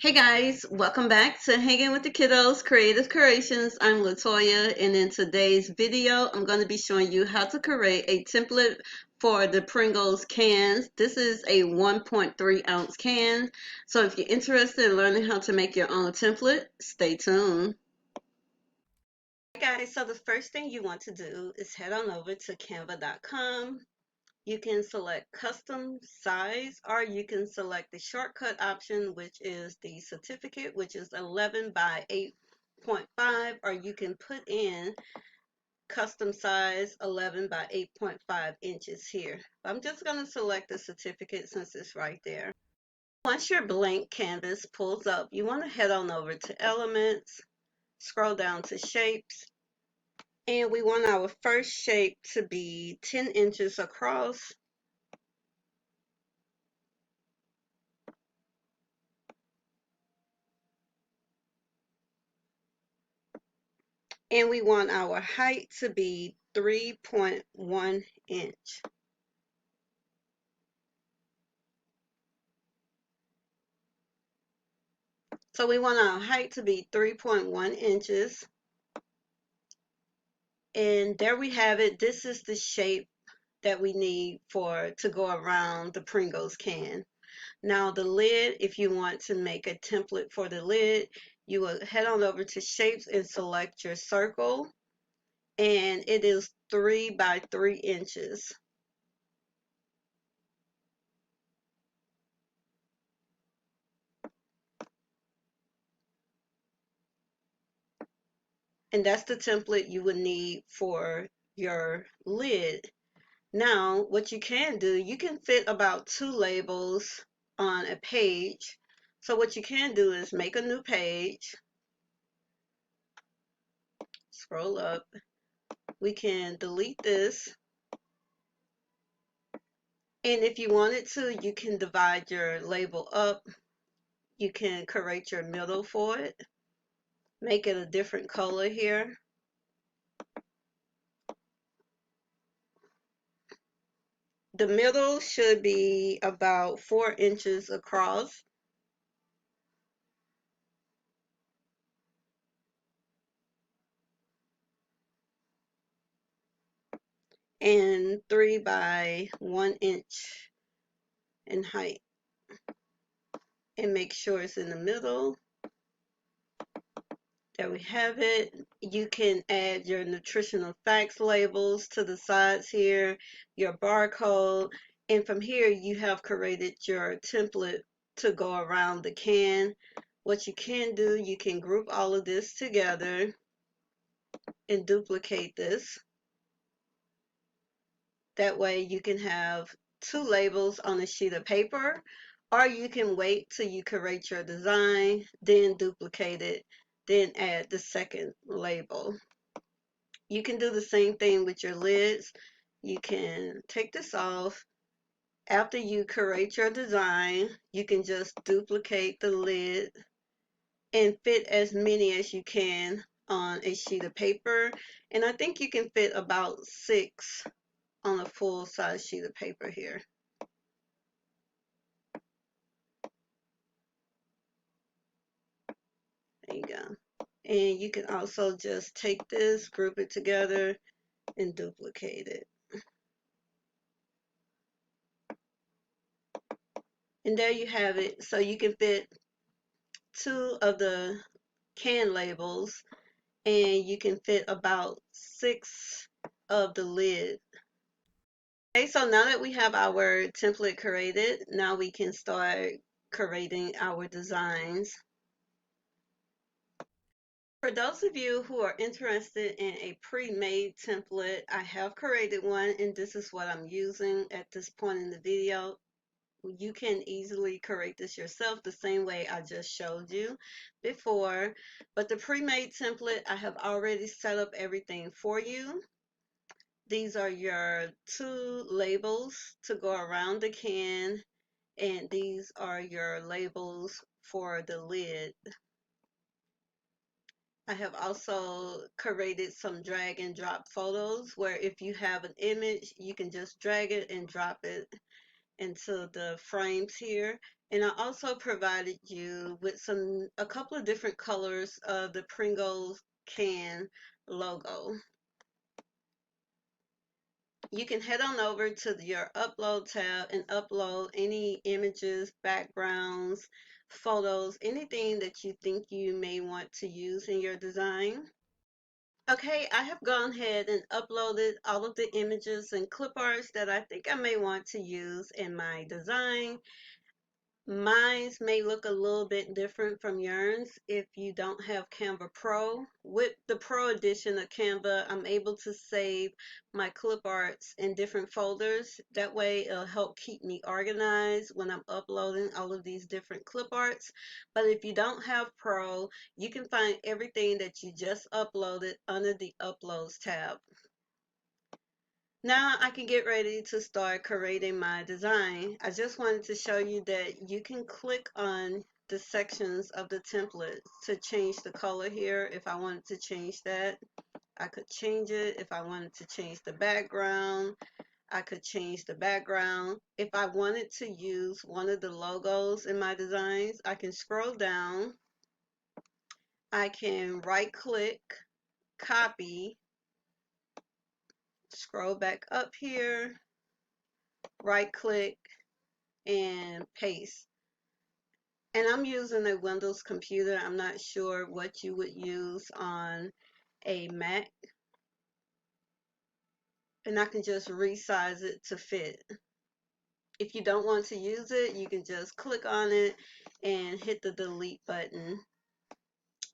Hey guys, welcome back to Hanging with the Kiddos Creative Creations. I'm Latoya, and in today's video, I'm going to be showing you how to create a template for the Pringles cans. This is a 1.3 ounce can, so if you're interested in learning how to make your own template, stay tuned. Hey guys, so the first thing you want to do is head on over to canva.com. You can select custom size, or you can select the shortcut option, which is the certificate, which is 11 by 8.5, or you can put in custom size 11 by 8.5 inches here. I'm just going to select the certificate since it's right there. Once your blank canvas pulls up, you want to head on over to elements, scroll down to shapes, and we want our first shape to be 10 inches across. And we want our height to be 3.1 inch. So we want our height to be 3.1 inches. And there we have it. This is the shape that we need to go around the Pringles can. Now the lid, if you want to make a template for the lid, you will head on over to shapes and select your circle. And it is 3 by 3 inches. And that's the template you would need for your lid. Now, what you can do, you can fit about 2 labels on a page. So what you can do is make a new page, scroll up, we can delete this, and if you wanted to, you can divide your label up. You can create your middle for it, make it a different color here. The middle should be about 4 inches across. And 3 by 1 inch in height, and make sure it's in the middle. There we have it. You can add your nutritional facts labels to the sides here, your barcode, and from here you have created your template to go around the can. What you can do, you can group all of this together and duplicate this. That way you can have 2 labels on a sheet of paper, or you can wait till you create your design, then duplicate it, then add the second label. You can do the same thing with your lids. You can take this off. After you create your design, you can just duplicate the lid and fit as many as you can on a sheet of paper. And I think you can fit about 6 on a full size sheet of paper here. There you go. And you can also just take this, group it together, and duplicate it. And there you have it. So you can fit 2 of the can labels, and you can fit about 6 of the lid. Okay, so now that we have our template created, now we can start creating our designs. For those of you who are interested in a pre-made template, I have created one, and this is what I'm using at this point in the video. You can easily create this yourself the same way I just showed you before, but the pre-made template, I have already set up everything for you. These are your 2 labels to go around the can, and these are your labels for the lid. I have also created some drag and drop photos where if you have an image, you can just drag it and drop it, into the frames here. And I also provided you with a couple of different colors of the Pringles can logo. You can head on over to your upload tab and upload any images, backgrounds, photos, anything that you think you may want to use in your design. Okay, I have gone ahead and uploaded all of the images and clip arts that I think I may want to use in my design. Mine may look a little bit different from yours if you don't have Canva Pro. With the Pro edition of Canva, I'm able to save my clip arts in different folders. That way it'll help keep me organized when I'm uploading all of these different clip arts. But if you don't have Pro, you can find everything that you just uploaded under the Uploads tab. Now I can get ready to start creating my design. I just wanted to show you that you can click on the sections of the template to change the color here. If I wanted to change that, I could change it. If I wanted to change the background, I could change the background. If I wanted to use one of the logos in my designs, I can scroll down. I can right click, copy, scroll back up here, right click, and paste. And I'm using a Windows computer. I'm not sure what you would use on a Mac. And I can just resize it to fit. If you don't want to use it, you can just click on it and hit the delete button.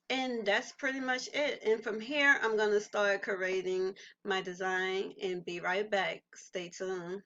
And that's pretty much it. And from here, I'm going to start creating my design and be right back. Stay tuned.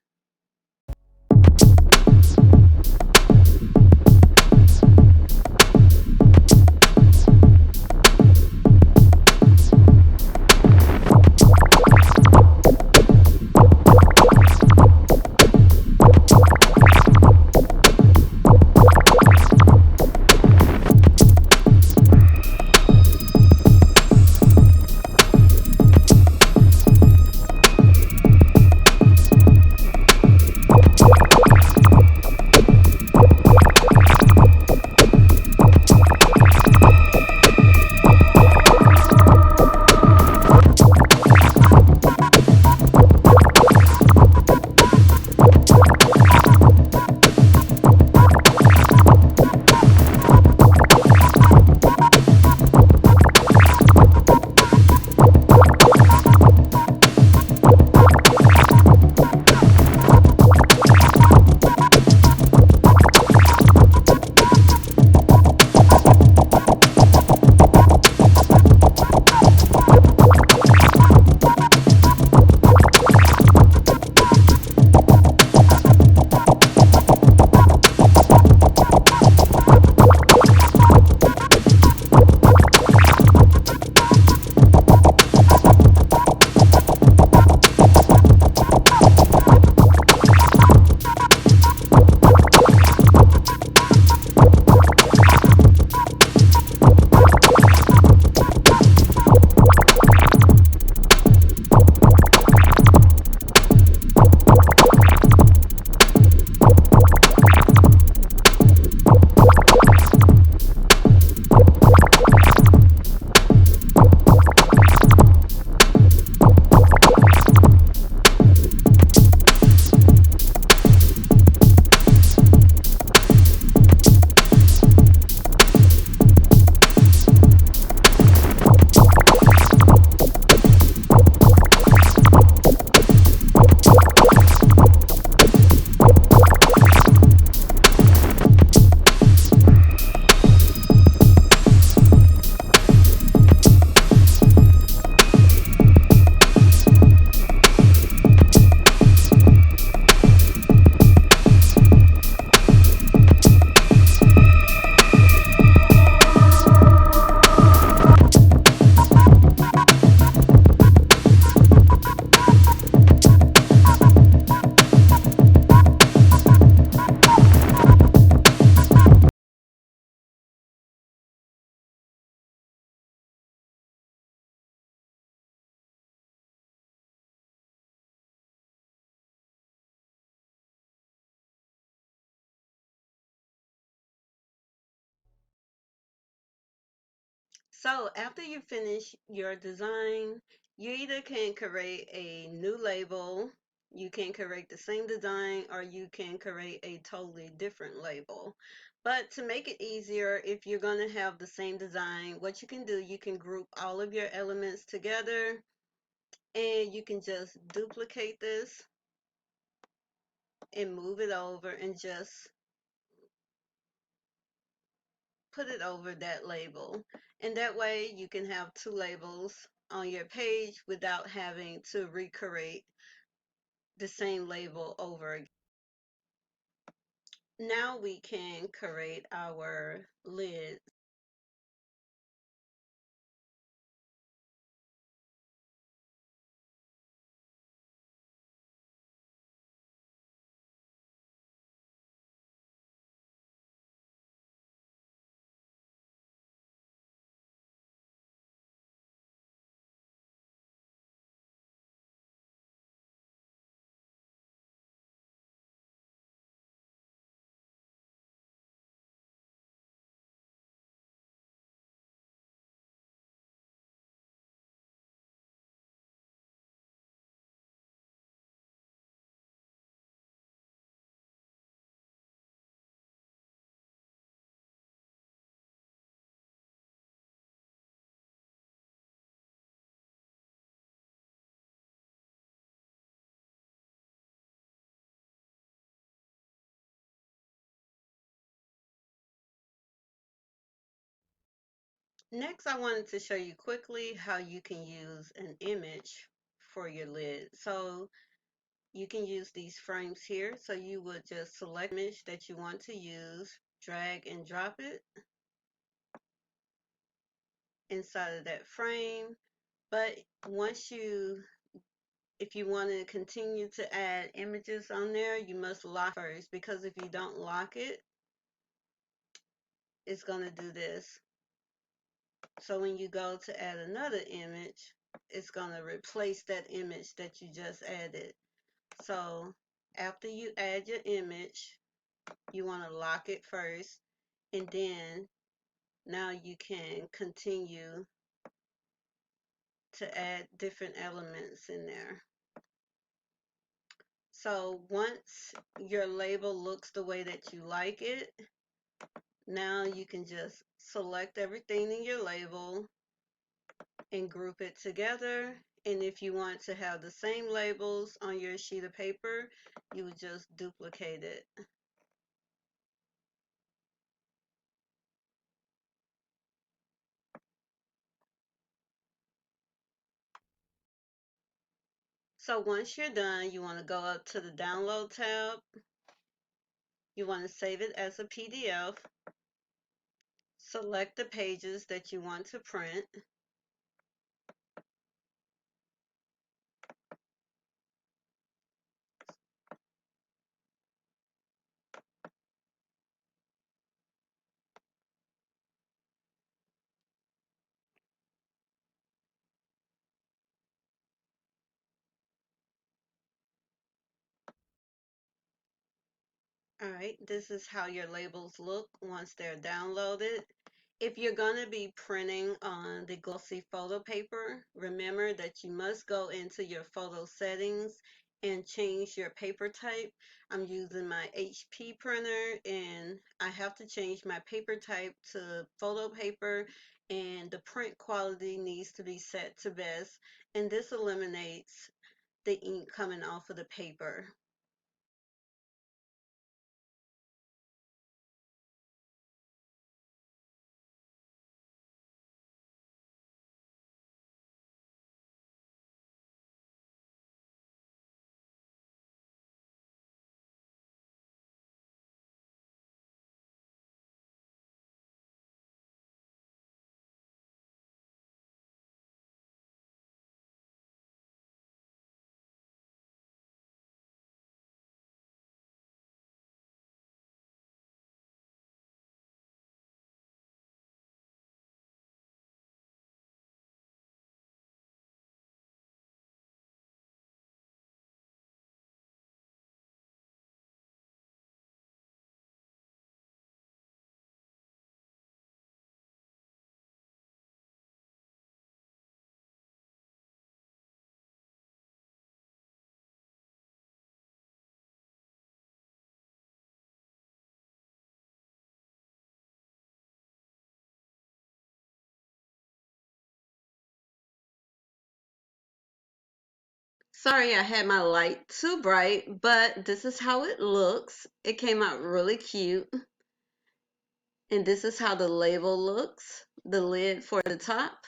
So after you finish your design, you either can create a new label, you can create the same design, or you can create a totally different label. But to make it easier, if you're going to have the same design, what you can do, you can group all of your elements together, and you can just duplicate this and move it over and just put it over that label. And that way you can have two labels on your page without having to recreate the same label over again. Now we can create our lid. Next, I wanted to show you quickly how you can use an image for your lid. So you can use these frames here. So you would just select the image that you want to use, drag and drop it inside of that frame. But once you, if you want to continue to add images on there, you must lock first, because if you don't lock it, it's going to do this. So when you go to add another image, it's going to replace that image that you just added. So after you add your image, you want to lock it first, and then now you can continue to add different elements in there. So once your label looks the way that you like it, now you can just select everything in your label and group it together. And if you want to have the same labels on your sheet of paper, you would just duplicate it. So once you're done, you want to go up to the download tab. You want to save it as a PDF. Select the pages that you want to print. All right, this is how your labels look once they're downloaded. If you're going to be printing on the glossy photo paper, remember that you must go into your photo settings and change your paper type. I'm using my HP printer, and I have to change my paper type to photo paper, and the print quality needs to be set to best, and this eliminates the ink coming off of the paper. Sorry I had my light too bright, but this is how it looks. It came out really cute. And this is how the label looks, the lid for the top.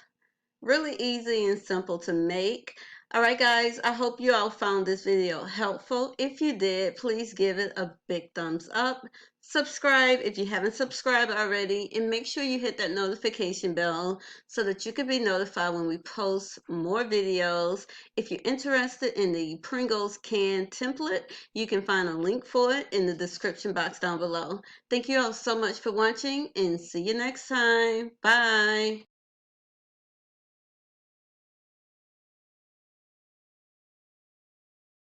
Really easy and simple to make. Alright guys, I hope you all found this video helpful. If you did, please give it a big thumbs up. Subscribe if you haven't subscribed already, and make sure you hit that notification bell so that you can be notified when we post more videos. If you're interested in the Pringles can template, you can find a link for it in the description box down below. Thank you all so much for watching, and see you next time. Bye.